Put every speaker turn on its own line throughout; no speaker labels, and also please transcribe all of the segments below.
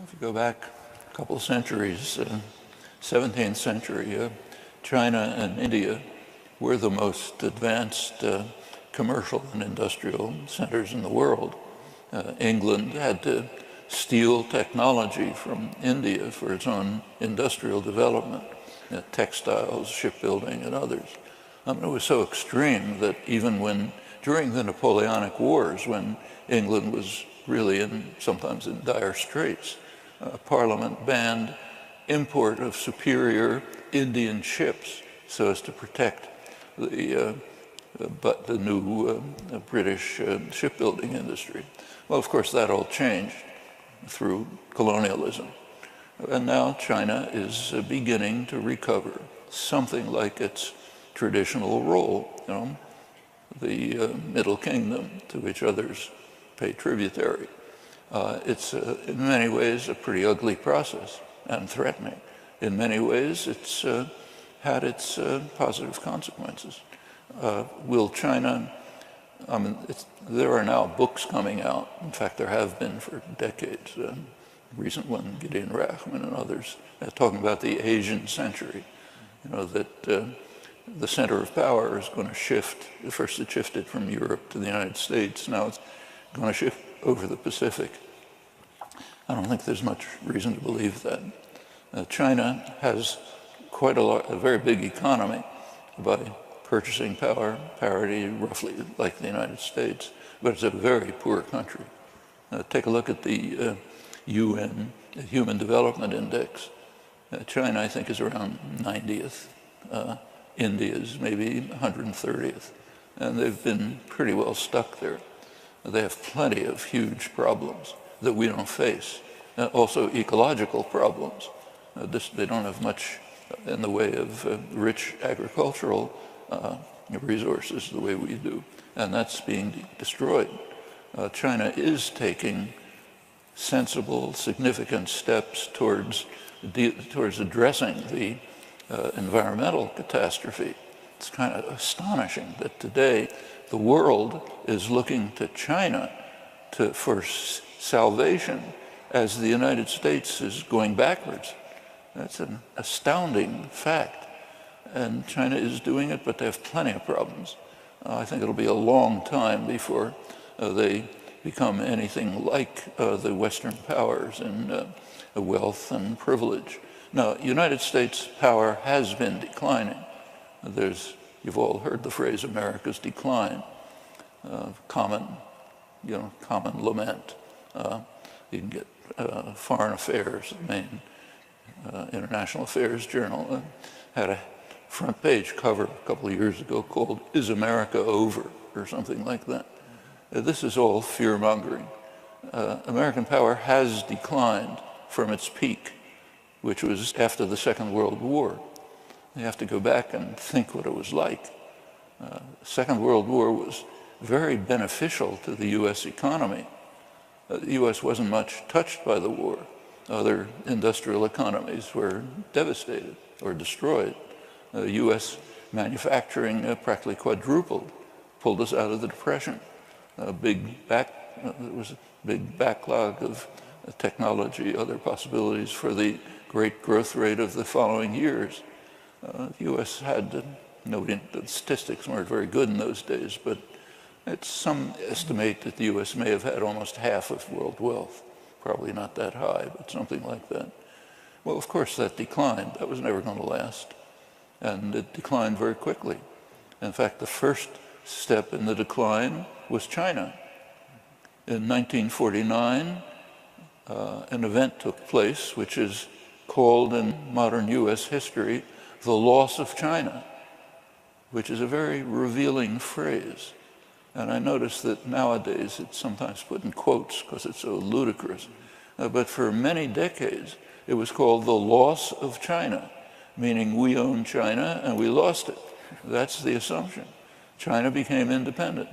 If you go back a couple of centuries, 17th century, China and India were the most advanced commercial and industrial centers in the world. England had to steal technology from India for its own industrial development, textiles, shipbuilding, and others. I mean, it was so extreme that even during the Napoleonic Wars, when England was really sometimes in dire straits, Parliament banned import of superior Indian ships so as to protect the new British shipbuilding industry. Well, of course, that all changed through colonialism. And now China is beginning to recover something like its traditional role, the Middle Kingdom, to which others pay tributary. It's in many ways a pretty ugly process and threatening. In many ways, it's had its positive consequences. Will China, there are now books coming out. In fact, there have been for decades. Recent one, Gideon Rachman and others, talking about the Asian century. That the center of power is going to shift. First it shifted from Europe to the United States. Now it's going to shift over the Pacific. I don't think there's much reason to believe that. China has quite a very big economy by purchasing power parity, roughly like the United States, but it's a very poor country. Take a look at the UN Human Development Index. China, I think, is around 90th. India's maybe 130th. And they've been pretty well stuck there. They have plenty of huge problems that we don't face. Also ecological problems. They don't have much in the way of rich agricultural resources the way we do. And that's being destroyed. China is taking sensible, significant steps towards addressing the environmental catastrophe. It's kind of astonishing that today the world is looking to China for salvation as the United States is going backwards. That's an astounding fact. And China is doing it, but they have plenty of problems. I think it'll be a long time before they become anything like the Western powers in wealth and privilege. Now, United States power has been declining. You've all heard the phrase America's decline, common lament. You can get Foreign Affairs, the main international affairs journal, had a front page cover a couple of years ago called "Is America Over?" or something like that. This is all fear-mongering. American power has declined from its peak, which was after the Second World War. You have to go back and think what it was like. The Second World War was very beneficial to the U.S. economy. The U.S. wasn't much touched by the war. Other industrial economies were devastated or destroyed. U.S. manufacturing practically quadrupled, pulled us out of the Depression. There was a big backlog of technology, other possibilities for the great growth rate of the following years. The U.S. had, the statistics weren't very good in those days, but some estimate that the U.S. may have had almost half of world wealth. Probably not that high, but something like that. Well, of course, that declined. That was never going to last. And it declined very quickly. In fact, the first step in the decline was China. In 1949, an event took place which is called in modern U.S. history the loss of China, which is a very revealing phrase. And I notice that nowadays it's sometimes put in quotes because it's so ludicrous. But for many decades, it was called the loss of China, meaning we owned China and we lost it. That's the assumption. China became independent.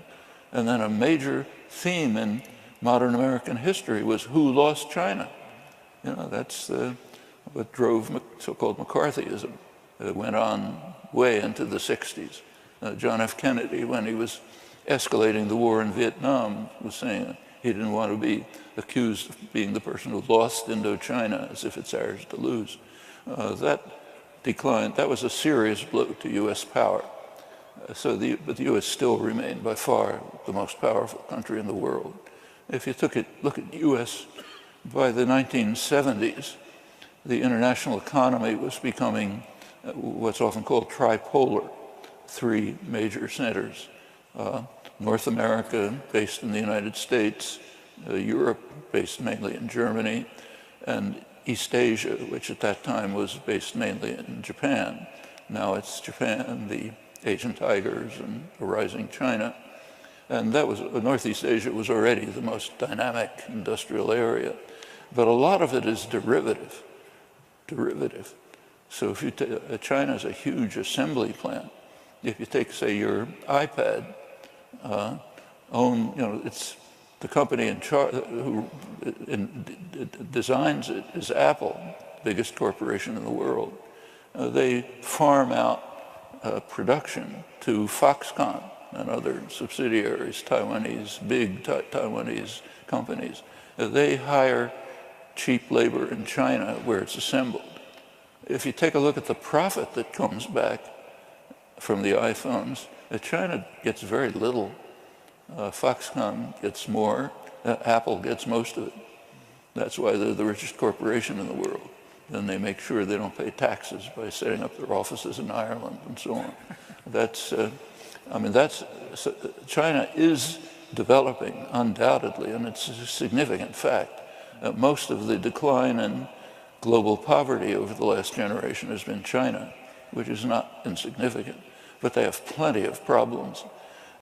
And then a major theme in modern American history was who lost China. That's what drove so-called McCarthyism. It went on way into the 60s. John F. Kennedy, when he was escalating the war in Vietnam, was saying he didn't want to be accused of being the person who lost Indochina as if it's ours to lose. That declined. That was a serious blow to U.S. power. But the U.S. still remained by far the most powerful country in the world. If you look at the U.S. by the 1970s, the international economy was becoming what's often called tripolar, three major centers. North America, based in the United States, Europe, based mainly in Germany, and East Asia, which at that time was based mainly in Japan. Now it's Japan, the Asian tigers, and a rising China. And that was, Northeast Asia was already the most dynamic industrial area. But a lot of it is derivative. So if you China is a huge assembly plant. If you take, say, your iPad, it's the company who designs it is Apple, biggest corporation in the world. They farm out production to Foxconn and other subsidiaries, big Taiwanese companies. They hire cheap labor in China where it's assembled. If you take a look at the profit that comes back from the iPhones, China gets very little. Foxconn gets more. Apple gets most of it. That's why they're the richest corporation in the world. Then they make sure they don't pay taxes by setting up their offices in Ireland and so on. China is developing undoubtedly, and it's a significant fact. Most of the decline in global poverty over the last generation has been China, which is not insignificant, but they have plenty of problems.